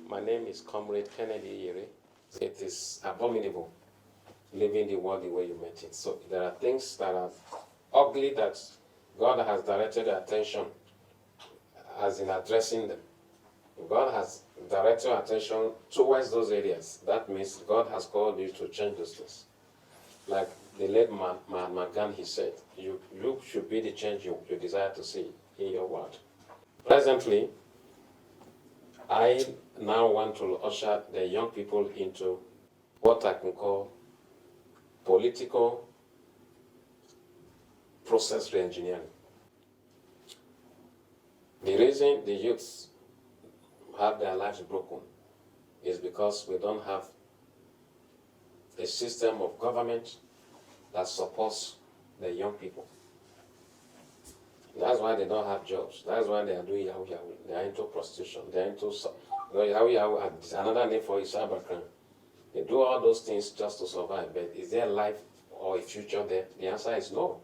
My name is Comrade Kennedy Iyeri. It is abominable living the world the way you meant it. So there are things that are ugly that God has directed your attention as in addressing them. God has directed your attention towards those areas. That means God has called you to change those things. Like the late Mahatma Gandhi said, you should be the change you desire to see in your world. Presently, I now want to usher the young people into what I can call political process reengineering. The reason the youths have their lives broken is because we don't have a system of government that supports the young people. That's why they don't have jobs. That's why they are doing yahoo yahoo. They are into prostitution. They are into yahoo yahoo. Another name for it is cybercrime. They do all those things just to survive. But is there life or a future there? The answer is no.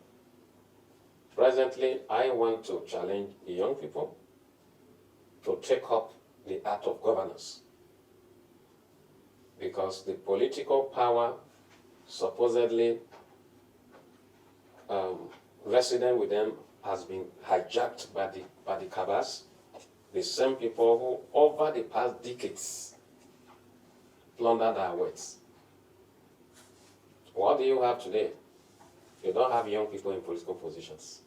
Presently, I want to challenge the young people to take up the art of governance. Because the political power supposedly resident with them has been hijacked by the cabals, the same people who over the past decades plundered our wealth. What do you have today? You don't have young people in political positions.